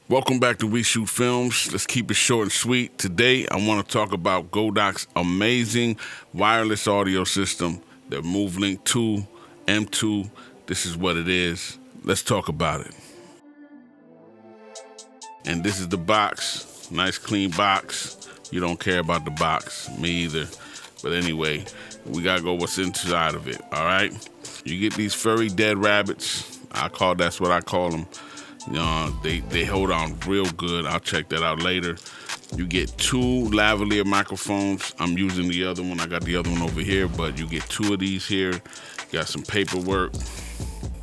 Welcome back to We Shoot Films. Let's keep it short and sweet. Today, I want to talk about Godox amazing wireless audio system, the Movelink II M2. This is what it is. Let's talk about it. And this is the box. Nice clean box. You don't care about the box. Me either. But anyway, we got to go what's inside of it, all right? You get these furry dead rabbits. That's what I call them. They hold on real good. I'll check that out later. You get 2 lavalier microphones. I'm using the other one. I got the other one over here, but you get 2 of these here. You got some paperwork.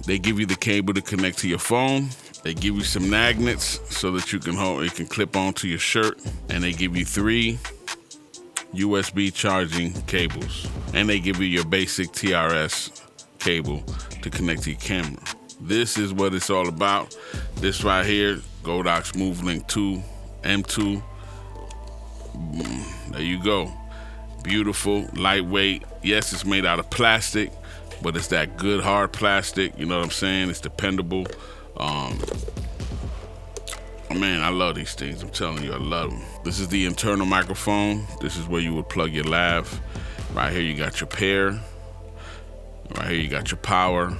They give you the cable to connect to your phone. They give you some magnets so that you can it can clip onto your shirt. And they give you 3 USB charging cables. And they give you your basic TRS cable to connect to your camera. This is what it's all about. This right here, Godox Movelink II M2. Boom. There you go. Beautiful, lightweight. Yes, it's made out of plastic, but it's that good hard plastic. You know what I'm saying? It's dependable. Man, I love these things. I'm telling you, I love them. This is the internal microphone. This is where you would plug your lav. Right here, you got your pair. Right here, you got your power.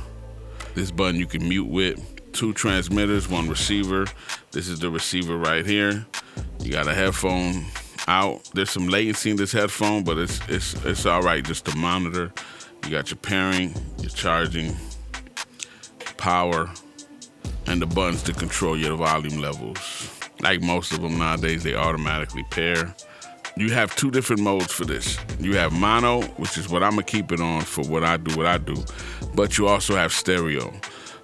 This button you can mute with. 2 transmitters, 1 receiver. This is the receiver right here. You got a headphone out. There's some latency in this headphone, but it's all right just to monitor. You got your pairing, your charging, power, and the buttons to control your volume levels. Like most of them nowadays, they automatically pair. You have 2 different modes for this. You have mono, which is what I'm gonna keep it on for what I do, but you also have stereo.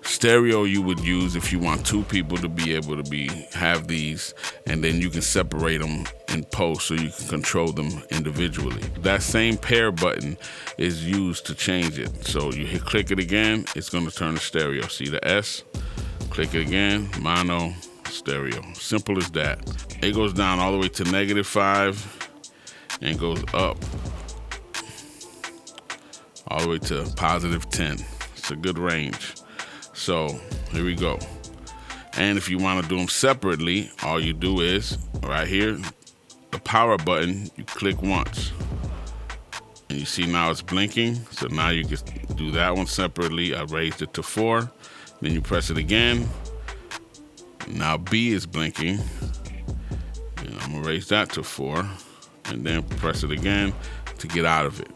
Stereo you would use if you want 2 people to be able to have these, and then you can separate them in post so you can control them individually. That same pair button is used to change it. So you click it again, it's gonna turn to stereo. See the S? Click it again, mono, stereo. Simple as that. It goes down all the way to -5 and goes up all the way to +10. It's a good range. So here we go. And if you want to do them separately, all you do is right here, the power button, you click once. And you see now it's blinking. So now you can do that one separately. I raised it to 4. Then you press it again. Now B is blinking. And I'm gonna raise that to 4. And then press it again to get out of it.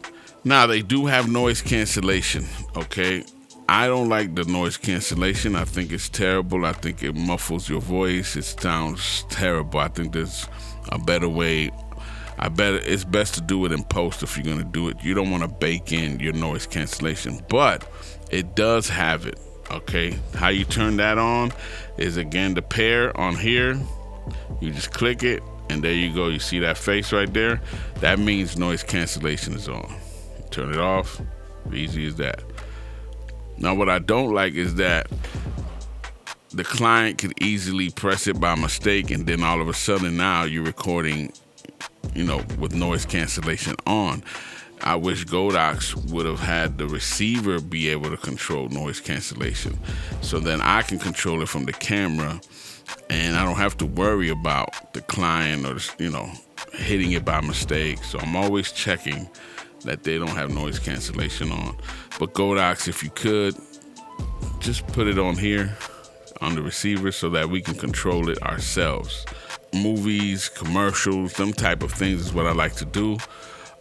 Now they do have noise cancellation, okay? I don't like the noise cancellation. I think it's terrible. I think it muffles your voice. It sounds terrible. I think there's a better way. It's best to do it in post if you're gonna do it. You don't wanna bake in your noise cancellation, but it does have it, okay? How you turn that on is again the pair on here. You just click it and there you go. You see that face right there? That means noise cancellation is on. Turn it off, easy as that. Now what I don't like is that the client could easily press it by mistake and then all of a sudden now you're recording, with noise cancellation on. I wish Godox would have had the receiver be able to control noise cancellation. So then I can control it from the camera and I don't have to worry about the client or, hitting it by mistake. So I'm always checking that they don't have noise cancellation on. But Godox, if you could, just put it on here on the receiver so that we can control it ourselves. Movies, commercials, them type of things is what I like to do.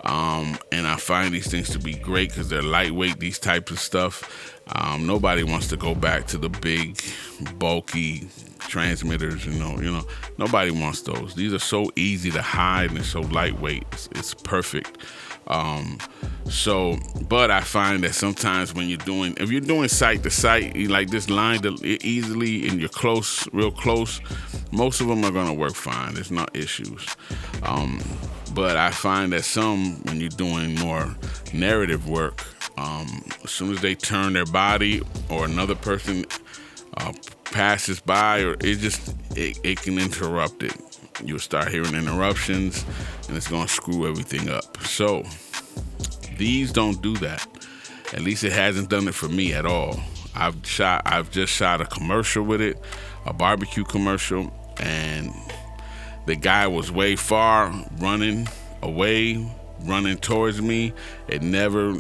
And I find these things to be great because they're lightweight, these types of stuff. Nobody wants to go back to the big, bulky transmitters, nobody wants those. These are so easy to hide and they're so lightweight. It's perfect. But I find that sometimes if you're doing site to site, like this line easily and you're real close, most of them are gonna work fine. There's no issues. But I find that when you're doing more narrative work, as soon as they turn their body or another person passes by, or it can interrupt it. You'll start hearing interruptions and it's gonna screw everything up. So these don't do that. At least it hasn't done it for me at all. I've just shot a commercial with it, a barbecue commercial, and the guy was way far, running away, running towards me. It never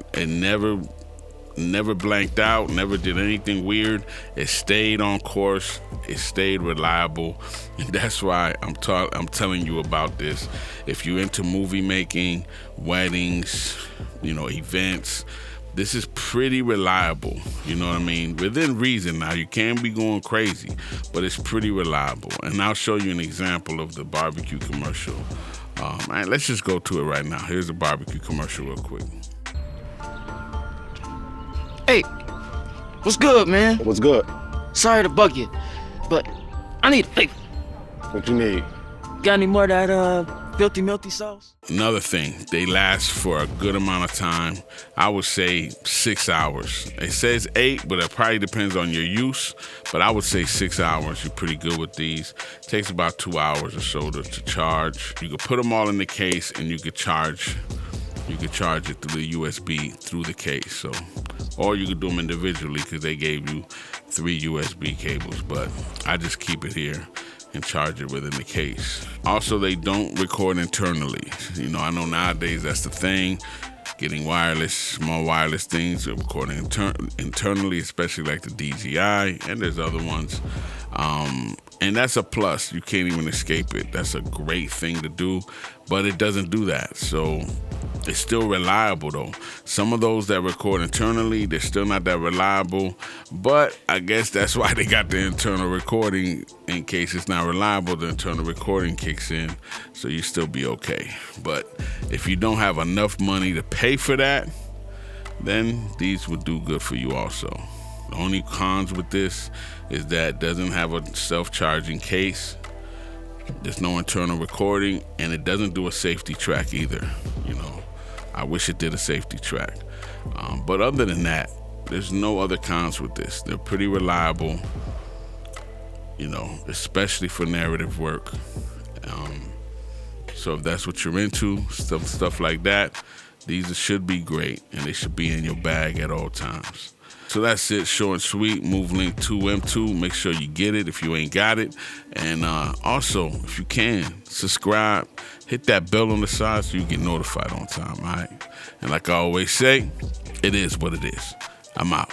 blanked out, never did anything weird. It stayed on course, it stayed reliable, and that's why I'm telling you about this. If you're into movie making, weddings, events, this is pretty reliable, you know what I mean? Within reason. Now, you can't be going crazy, but it's pretty reliable. And I'll show you an example of the barbecue commercial. Man, let's just go to it right now. Here's the barbecue commercial real quick. Hey, what's good, man? What's good? Sorry to bug you, but I need a favor. What you need? Got any more of that filthy milty sauce? Another thing, they last for a good amount of time. I would say 6 hours. It says 8, but it probably depends on your use. But I would say 6 hours. You're pretty good with these. It takes about 2 hours or so to charge. You could put them all in the case, and you could charge it through the USB through the case. So, or you could do them individually because they gave you 3 USB cables. But I just keep it here and charge it within the case. Also, they don't record internally. I know nowadays that's the thing. Getting wireless, small wireless things, recording internally, especially like the DJI, and there's other ones. And that's a plus. You can't even escape it. That's a great thing to do, but it doesn't do that. So it's still reliable though. Some of those that record internally, they're still not that reliable, but I guess that's why they got the internal recording. In case it's not reliable, the internal recording kicks in, so you still be okay. But if you don't have enough money to pay for that, then these would do good for you also. The only cons with this is that it doesn't have a self-charging case. There's no internal recording, and it doesn't do a safety track either. I wish it did a safety track. But other than that, there's no other cons with this. They're pretty reliable, especially for narrative work. So if that's what you're into, stuff like that, these should be great, and they should be in your bag at all times. So that's it, short and sweet. Movelink II M2. Make sure you get it if you ain't got it. And also, if you can, subscribe. Hit that bell on the side so you get notified on time, all right? And like I always say, it is what it is. I'm out.